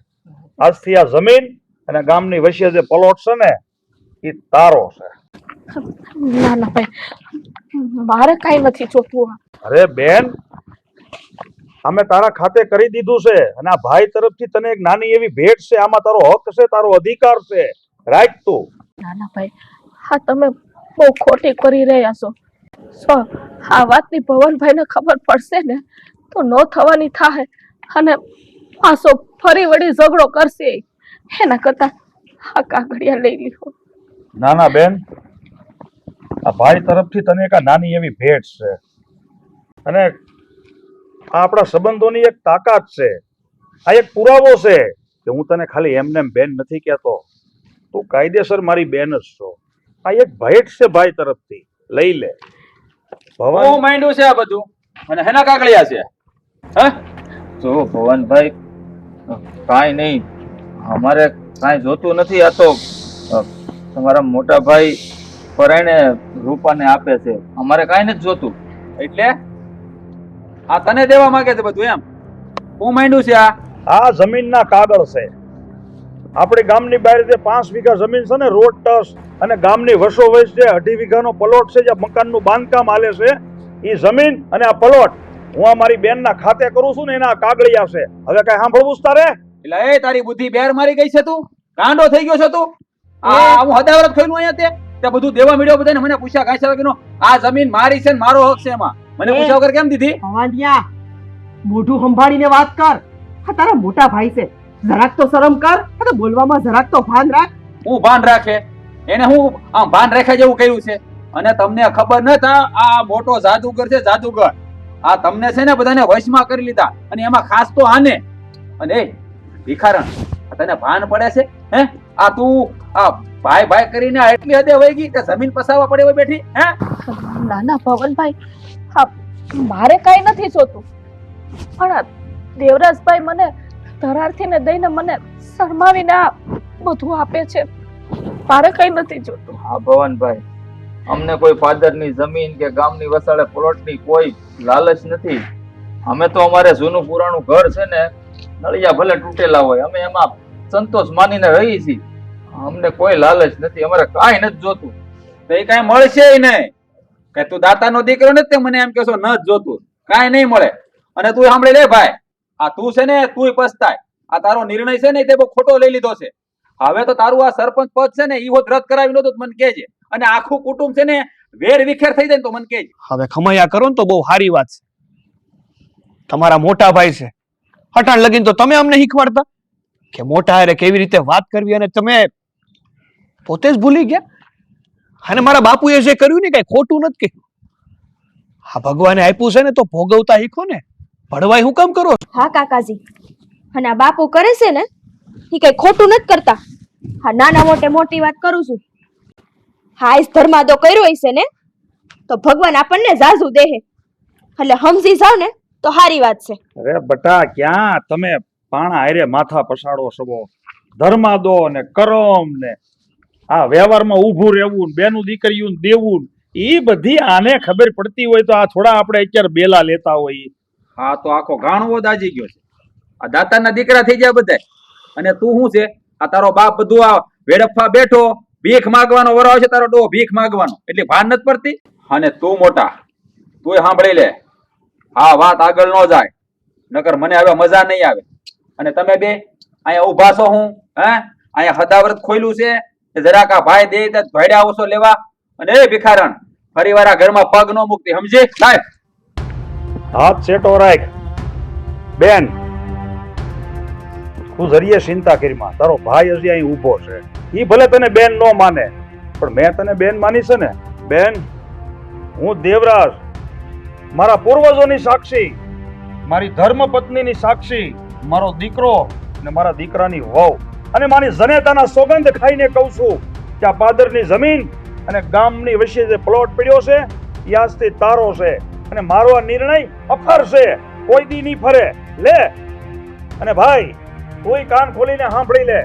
A: આજથી આ જમીન અને ગામની વચ્ચે જે પ્લોટ છે ને એ તારો છે.
D: ના ના ભાઈ, મારે કઈ નથી જોતું.
A: અરે બેન, અમે તારા ખાતે કરી દીધું છે, અને આ ભાઈ તરફથી તને એક નાની એવી ભેટ છે. આમાં તારો હક છે, તારો અધિકાર છે. રાખ તું.
D: ના ના ભાઈ, હા તમે બહુ ખોટી કરી રહ્યા છો. આ વાતની ભવનભાઈને ખબર પડશે ને તો ન થવાની થાય, અને પાછો ફરી વળી ઝઘડો કરશે. એના કરતા આ કાગળિયા લઈ લ્યો.
A: ના ના બેન, આ ભાઈ તરફથી તને એક આ નાની એવી ભેટ છે, અને આ આપણા સંબંધોની એક તાકાત છે. આ એક પુરાવો છે કે હું તને ખાલી એમને એમ બેન નથી કહેતો, તું કાયદેસર મારી બેન જ છો. આ એક ભેટ છે ભાઈ તરફથી, લઈ લે. ભવન,
C: હું માંડ્યું છે આ બધું, અને હેના કાગળિયા છે? હે
B: જો ભવનભાઈ, કાંઈ નહીં, અમારે કાંઈ જોતું નથી. આ તો તમારા મોટા ભાઈ પરાયણે રૂપાને આપે છે, અમારે કાંઈ નથી જોતું.
C: એટલે આ તને દેવા માંગે છે બધું એમ? હું માંડ્યું છે આ?
A: આ જમીનના કાગળ છે. આપણી ગામની બહાર જે 5 વીઘા જમીન છે ને રોડ ટસ અને ગામની વસો વસ જે 2.5 વીઘાનો પ્લોટ છે, જે મકાનનું બાંધકામ હાલે છે, એ જમીન અને આ પ્લોટ હું આ મારી બેનના ખાતે કરું છું ને એના કાગળિયા છે. હવે કઈ સાંભળવું છે તારે?
C: એટલે એ તારી બુદ્ધિ બેર મારી ગઈ છે, તું ગાંડો થઈ ગયો છે તું. આ હું હદાવરત ખોઈલું અહીંયા તે બધું દેવા મળ્યો બધાને. મને પૂછ્યા કાંઈ છે કે આ જમીન મારી છે ને મારો હક છે એમાં. મને પૂછ્યા વગર કેમ દીધી?
G: ભવાનિયા, મોઢું સંભાળીને વાત કર. આ તારા મોટા ભાઈ છે, જરાક તો શરમ કર. અને બોલવામાં જરાક તો ભાન રાખ.
C: હું ભાન રાખે એને હું આમ ભાન રાખ્યા જેવું કર્યું છે. અને તમને ખબર ન હતા આ મોટો જાદુગર છે, જાદુગર. આ તમને છે ને બધાને વશમાં કરી લીધા, અને એમાં ખાસ તો આને. અને એ ભિખારણ, તને ભાન પડે છે હે? આ તું આ ભાઈ ભાઈ કરીને એટલી હદે વહી ગઈ કે જમીન પસાવવા પડે હોય બેઠી હે?
D: ના ના ભવનભાઈ, હા મારે કાંઈ નથી જોતું, પણ આ દેવરાજભાઈ મને ધરારથી ને દઈને મને શરમાવીને આ બધું આપે છે. મારે કઈ નથી જોતું.
B: હા ભવનભાઈ, અમને કોઈ ફાધરની જમીન કે ગામની વસાડે પ્લોટની કોઈ લાલચ નથી. અમે તો અમારે જૂનું પુરાણું ઘર છે ને, નળિયા ભલે તૂટેલા હોય, અમે એમાં સંતોષ માનીને રહી છીએ. અમને કોઈ લાલચ નથી, અમારે કાંઈ નથી જોતું.
C: તો એ કાંઈ મળશે નહીં કે તું દાતાનો દીકરો નથી, મને એમ કહેશો ન જ જોતું, કાંઈ નહીં મળે. અને તું સાંભળી લે ભાઈ, આ તું છે ને તુંય પછતાય. આ તારો નિર્ણય છે ને તે બહુ ખોટો લઈ લીધો છે. હવે તો તારું આ સરપંચ પદ છે ને ઈ હોત રદ કરાવી નતું મને કહેજે. અને આખું કુટુંબ છે ને વેર વિખેર થઈ જાય ને તો મને કહેજે.
E: હવે ખમૈયા કરો ને તો બહુ સારી વાત છે. તમારા મોટા ભાઈ છે, હટાણ લગીન તો તમે અમને શીખવાડતા કે મોટા હારે કેવી રીતે વાત કરવી, અને તમે પોતે જ ભૂલી ગયા. અને મારા બાપુએ જે કર્યું ને કઈ ખોટું નથી કહ્યું. હા, ભગવાને આપ્યું છે ને તો ભોગવતા શીખો ને, ભળવાય હું કામ કરો?
F: હા કાકાજી, અને આ બાપુ કરે છે ને એ કઈ ખોટું નથી કરતા. હા, નાના મોટે મોટી વાત કરું છું. હા, ઇસ ધર્માદો કર્યો હશે ને તો ભગવાન આપણને જાજુ દેહે, એટલે સમજી જાવ ને તો સારી વાત છે.
A: અરે બટા, ક્યાં તમે પાણા હારે માથા પસાડો છો? ધર્માદો ને કરમ ને આ વ્યવહારમાં ઊભું રહેવું ને બેનું દીકરીયું દેવું, એ બધી આને ખબર પડતી હોય તો આ થોડા આપણે અત્યારે બેલા લેતા હોય.
C: હા, તો આખો ગાણવો દાજી ગયો છે. આ દાતાના દીકરા થઈ ગયા બધા. અને તું શું છે, આ તારો બાપ બધું આ વેડફવા બેઠો, ભીખ માંગવાનો વરો છે તારો ડો, ભીખ માંગવાનો, એટલે ભાન નથી પડતી. અને તું મોટા, તું સાંભળી લે, આ વાત આગળ ન જાય, નકર મને હવે મજા નહીં આવે. અને તમે બે અહીંયા ઉભા છો, હું હે અહીંયા હદાવ્રત ખોલ્યું છે, જરાક આ ભાઈ દે ભાડ્યા ઓછો લેવા. અને એ ભિખારણ, ફરી વાર આ ઘરમાં પગ ન મૂકતી, સમજી? લાય
A: હાથ સેટો રાખ બેન. તું જરીએ ચિંતા કરીમાં, તારો ભાઈ હજી અહીં ઊભો છે. ઈ ભલે તને બેન ન માને, પણ મેં તને બેન માની છે ને. બેન, હું દેવરાજ, મારા પૂર્વજોની સાક્ષી, મારી ધર્મપત્નીની સાક્ષી, મારો દીકરો અને મારા દીકરાની વહુ અને મારી જનેતાના સોગંદ ખાઈને કહું છું કે આ પાદરની જમીન અને ગામની વચ્ચે જે પ્લોટ પડ્યો છે એ આજથી તારો છે. અને મારો આ નિર્ણય અફર છે, કોઈ દી નહીં ફરે. લે, અને ભાઈ તુંય કાન ખોલીને સાંભળી લે.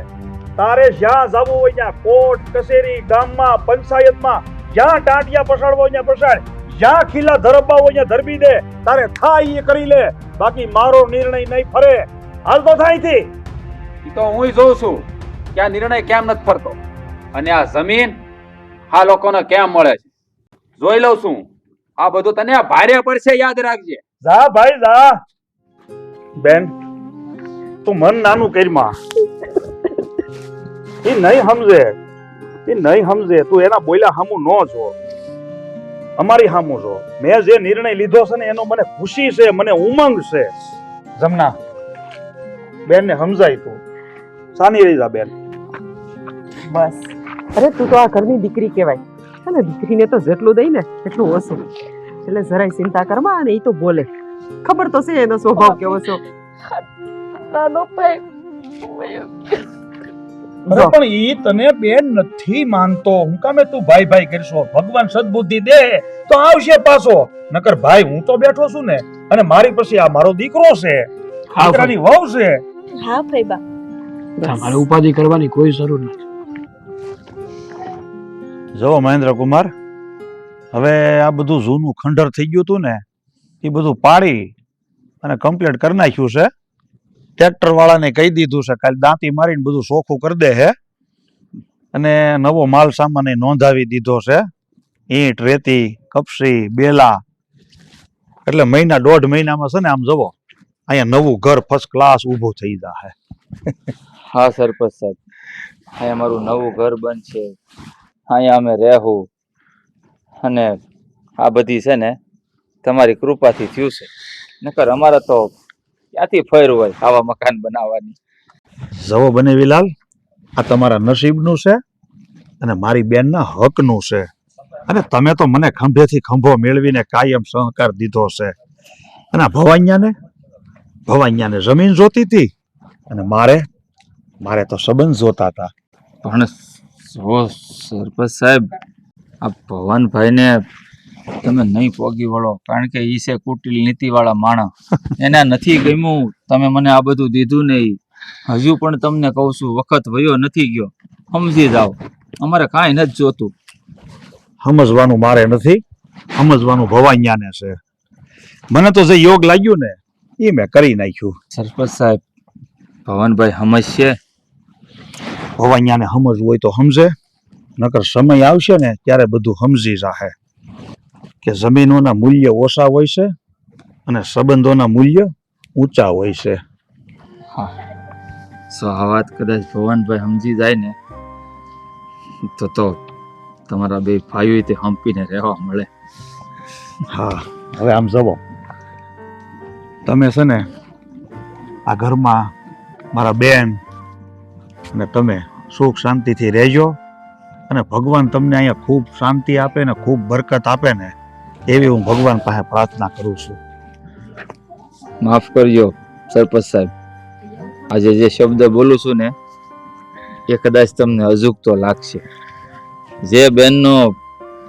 A: તારે જ્યાં જવું હોય ત્યાં, કોર્ટ કચેરી, ગામમાં, પંચાયતમાં, જ્યાં ટાંટિયા પસાડવો હોય ત્યાં પસાડ, જ્યાં ખીલા ધરબવા હોય ત્યાં ધરબી દે. તારે થાય એ કરી લે, બાકી મારો નિર્ણય નહીં ફરે. હાલ તો થાય થી.
C: ઈ તો હું જોઉં છું કે આ નિર્ણય કેમ નથી ફરતો, અને આ જમીન આ લોકોને કેમ મળે છે જોઈ લઉં છું. આ બધું તને ભારે પડશે, યાદ રાખજે.
A: જા ભાઈ જા. બેન, તું મન નાનું કરીમાં. એ નહીં સમજે, એ નહીં સમજે. તું એના બોલ્યા હામું ન છો, અમારી હામું છો. મેં જે નિર્ણય લીધો છે ને એનો મને ખુશી છે, મને ઉમંગ છે. જમના, બેન ને સમજાય તું સાની રહી જા બેન.
G: બસ, અરે તું તો આ ઘરની દીકરી કહેવાય, અને દીકરીને તો જેટલું દઈ ને એટલું ઓછું. એટલે જરાય ચિંતા કરમાં, અને એ તો બોલે, ખબર તો છે એનો સ્વભાવ કેવો છે.
D: નાનો ભાઈ
A: અરે પણ ઈ તને બેન નથી માનતો, હું કામે તું ભાઈ ભાઈ કરશો? ભગવાન સદબુદ્ધિ દે તો આવશે પાછો, નકર ભાઈ હું તો બેઠો છું ને, અને મારી પછી આ મારો દીકરો છે, દીકરાની વહુ છે.
F: હા ફઈબા,
E: તમારે ઉપાધિ કરવાની કોઈ જરૂર નથી.
A: જો મહેન્દ્ર કુમાર, હવે આ બધું જૂનું ખંડર થઈ ગયું હતું ને, એ બધું પાડી અને કમ્પ્લીટ કરી નાખ્યું છે. ટ્રેક્ટર વાળાને કહી દીધું છે કાલે દાંતી મારીને બધું ચોખ્ખું કરી દે હે અને નવો માલ સામાન નોંધાવી દીધો છે ઈંટ રેતી કપસી બેલા એટલે મહિના 1.5 મહિનામાં છે ને આમ જવો અહીંયા નવું ઘર ફર્સ્ટ ક્લાસ ઊભું થઈ જાય.
C: હા સરપંચ સાહેબ, અહીંયા મારું નવું ઘર બનશે, અહીંયા અમે રહેવું, અને આ બધી છે ને તમારી કૃપાથી થયું છે, નકર અમારે તો ક્યાંથી ફેર હોય આવા મકાન બનાવવાની.
A: જવો બનેવીલાલ, આ તમારા નસીબનું છે અને મારી બેનના હકનું છે. અને તમે તો મને ખંભેથી ખંભો મેળવીને કાયમ સહકાર દીધો છે. અને આ ભવાઈયાને જમીન જોતી હતી અને મારે તો સંબંધ જોતા હતા.
C: પણ જો સરપંચ સાહેબ, આ ભવનભાઈને તમે નહીં પોગી વળો, કારણ કે ઈ છે કુટિલ નીતિ વાળા માણસ. એને નથી ગમ્યું તમે મને આ બધું દીધું નહીં. હજુ પણ તમને કહું છું, વખત વયો નથી ગયો, સમજી જાઓ. અમારે કાંઈ નથી જોતું.
A: સમજવાનું મારે નથી, સમજવાનું ભવાઈયાને છે. મને તો જે યોગ લાગ્યું ને એ મેં કરી નાખ્યું.
C: સરપંચ સાહેબ, ભવનભાઈ સમજશે.
A: ભવાઈયાને સમજવું હોય તો સમજે, નકર સમય આવશે ને ત્યારે બધું સમજી જાહે કે જમીનોના મૂલ્ય ઓછા હોય છે અને સંબંધોના મૂલ્ય ઊંચા હોય છે.
C: હા, સો આ વાત કદાચ ભવનભાઈ સમજી જાય ને તો તમારા બે ભાઈઓ તે હંપીને રહેવા મળે.
A: હા, હવે આમ જવો, તમે છે ને આ ઘરમાં મારા બેન અને તમે સુખ શાંતિથી રહેજો અને ભગવાન તમને અહીંયા ખૂબ શાંતિ આપે ને ખૂબ બરકત આપે ને એવી હું ભગવાન પાસે પ્રાર્થના કરું છું.
C: માફ કરજો સરપંચ સાહેબ, આજે જે શબ્દ બોલું છું ને એ કદાચ તમને અજુગતો લાગશે. જે બેનનો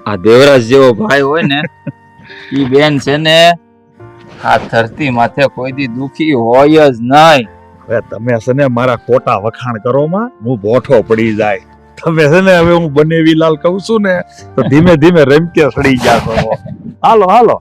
C: આ દેવરાજ જેવો ભાઈ હોય ને એ બેન છે ને આ ધરતી માથે કોઈ દી દુખી હોય જ નહીં.
A: હવે તમે છે ને મારા ખોટા વખાણ કરો માં હું બોઠો પડી જાય. તમે છે ને હવે હું બનેવીલાલ કહું છું ને તો ધીમે ધીમે રમકે સડી જાશો. હાલો.